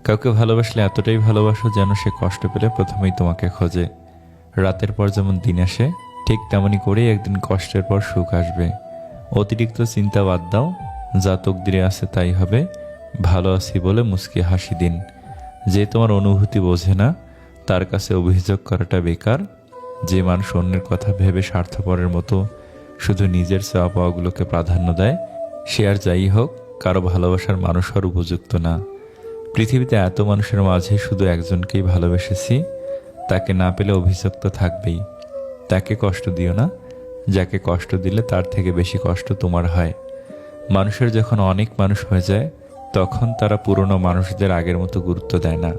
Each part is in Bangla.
কাউকে ভালোবাসলে এতটাই ভালোবাসো যেন সে কষ্ট পেলে প্রথমেই তোমাকে খোঁজে। রাতের পর যেমন দিন আসে, ঠিক তেমনি করেই একদিন কষ্টের পর সুখ আসবে। অতিরিক্ত চিন্তা বাদ দাও, যা তকদিরে আছে তাই হবে। ভালো আছি বলে মুচকি হাসি দিন। যে তোমার অনুভূতি বোঝে না তার কাছে অভিযোগ করাটা বেকার। যে মানুষ অন্যের কথা ভেবে স্বার্থপরের মতো শুধু নিজের চাওয়া পাওয়াগুলোকে প্রাধান্য দেয়, সে আর যাই হোক কারো ভালোবাসার মানুষ হওয়ার উপযুক্ত না। পৃথিবীতে এত মানুষের মাঝে শুধু একজনকেই ভালোবেসেছি, তাকে না পেলে অভিযোগ তো থাকবেই। তাকে কষ্ট দিও না, যাকে কষ্ট দিলে তার থেকে বেশি কষ্ট তোমার হয়। মানুষের যখন অনেক মানুষ হয়ে যায় তখন তারা পুরনো মানুষদের আগের মতো গুরুত্ব দেয় না।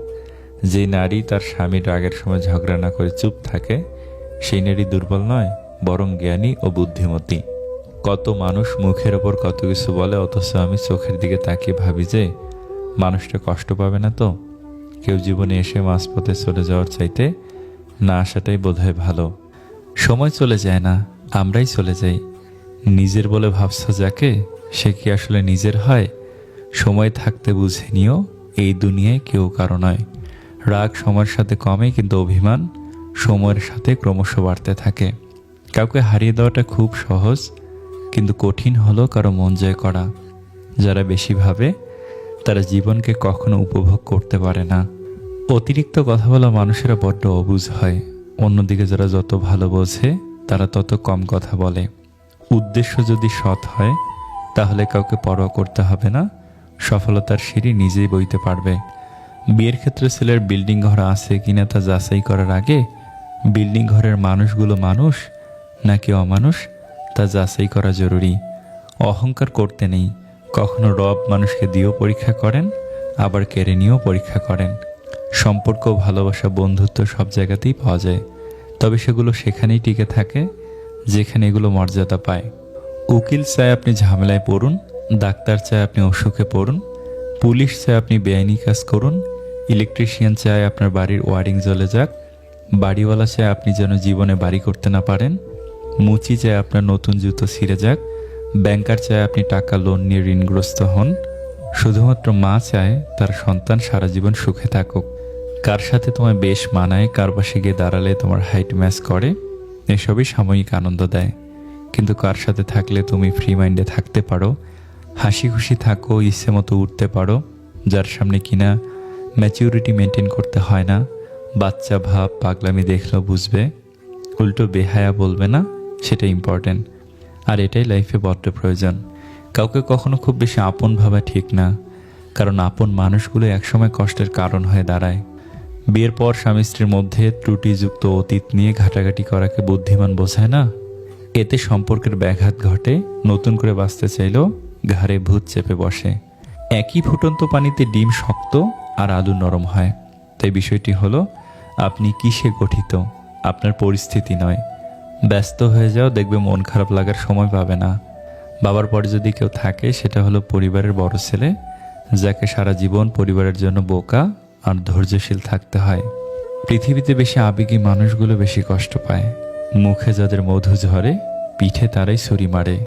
যে নারী তার স্বামীর রাগের সময় ঝগড়া না করে চুপ থাকে, সেই নারী দুর্বল নয়, বরং জ্ঞানী ও বুদ্ধিমতী। কত মানুষ মুখের ওপর কত কিছু বলে, অথচ আমি চোখের দিকে তাকিয়ে ভাবি যে মানুষটা কষ্ট পাবে না তো। কেউ জীবনে এসে মাঝপথে চলে যাওয়ার চাইতে না আসাটাই বোধহয় ভালো। সময় চলে যায় না, আমরাই চলে যাই। নিজের বলে ভাবছ যাকে, সে কি আসলে নিজের হয়? সময় থাকতে বুঝে নিও, এই দুনিয়ায় কেউ কারো নয়। রাগ সময়ের সাথে কমে, কিন্তু অভিমান সময়ের সাথে ক্রমশ বাড়তে থাকে। কাউকে হারিয়ে দেওয়াটা খুব সহজ, কিন্তু কঠিন হলো কারো মন জয় করা। যারা বেশি ভাবে তারা জীবনকে কখনো উপভোগ করতে পারে না। অতিরিক্ত কথা বলা মানুষেরা বড্ড অবুঝ হয়। অন্যদিকে যারা যত ভালো বোঝে তারা তত কম কথা বলে। উদ্দেশ্য যদি সৎ হয় তাহলে কাউকে পরোয়া করতে হবে না, সফলতার সিঁড়ি নিজেই বইতে পারবে। বিয়ের ক্ষেত্রে ছেলের বিল্ডিং ঘর আছে কিনা তা যাচাই করার আগে বিল্ডিং ঘরের মানুষগুলো মানুষ নাকি অমানুষ তা যাচাই করা জরুরি। অহংকার করতে নেই। কখনো রব মানুষকে দিয়েও পরীক্ষা করেন, আবার কেড়ে নিয়েও পরীক্ষা করেন। সম্পর্ক, ভালোবাসা, বন্ধুত্ব সব জায়গাতেই পাওয়া যায়, তবে সেগুলো সেখানেই টিকে থাকে যেখানে এগুলো মর্যাদা পায়। উকিল চায় আপনি ঝামেলায় পড়ুন, ডাক্তার চায় আপনি অসুখে পড়ুন, পুলিশ চায় আপনি বেআইনি কাজ করুন, ইলেকট্রিশিয়ান চায় আপনার বাড়ির ওয়ারিং জ্বলে যাক, বাড়িওয়ালা চায় আপনি যেন জীবনে বাড়ি করতে না পারেন, মুচি চায় আপনার নতুন জুতো ছিঁড়ে যাক, ব্যাংকার চায় আপনি টাকা লোন নিয়ে ঋণগ্রস্ত হন। শুধুমাত্র মা চায় তার সন্তান সারা জীবন সুখে থাকুক। কার সাথে তোমায় বেশ মানায়, কার পাশে গিয়ে দাঁড়ালে তোমার হাইট ম্যাচ করে, এসবই সাময়িক আনন্দ দেয়। কিন্তু কার সাথে থাকলে তুমি ফ্রি মাইন্ডে থাকতে পারো, হাসি খুশি থাকো, ইচ্ছে মতো উঠতে পারো, যার সামনে কিনা ম্যাচিউরিটি মেনটেন করতে হয় না, বাচ্চা ভাব পাগলামি দেখলেও বুঝবে, উল্টো বেহায়া বলবে না, সেটা ইম্পর্টেন্ট। আর এটাই লাইফে বড্ড প্রয়োজন। কাউকে কখনো খুব বেশি আপন ভাবা ঠিক না, কারণ আপন মানুষগুলো একসময় কষ্টের কারণ হয়ে দাঁড়ায়। বিয়ের পর স্বামী স্ত্রীর মধ্যে ত্রুটিযুক্ত অতীত নিয়ে ঘাটাঘাটি করাকে বুদ্ধিমান বোঝায় না। এতে সম্পর্কের ব্যাঘাত ঘটে, নতুন করে বাঁচতে চাইলেও ঘাড়ে ভূত চেপে বসে। একই ফুটন্ত পানিতে ডিম শক্ত আর আলু নরম হয়। তাই বিষয়টি হলো, আপনি কিসে গঠিত, আপনার পরিস্থিতি নয়। ব্যস্ত হয়ে যাও, দেখবে মন খারাপ লাগার সময় পাবে না। বাবার পরে যদি কেউ থাকে সেটা হলো পরিবারের বড় ছেলে, যাকে সারা জীবন পরিবারের জন্য বোকা আর ধৈর্যশীল থাকতে হয়। পৃথিবীতে বেশি আবেগী মানুষগুলো বেশি কষ্ট পায়। মুখে যাদের মধু ঝরে, পিঠে তারাই ছুরি মারে।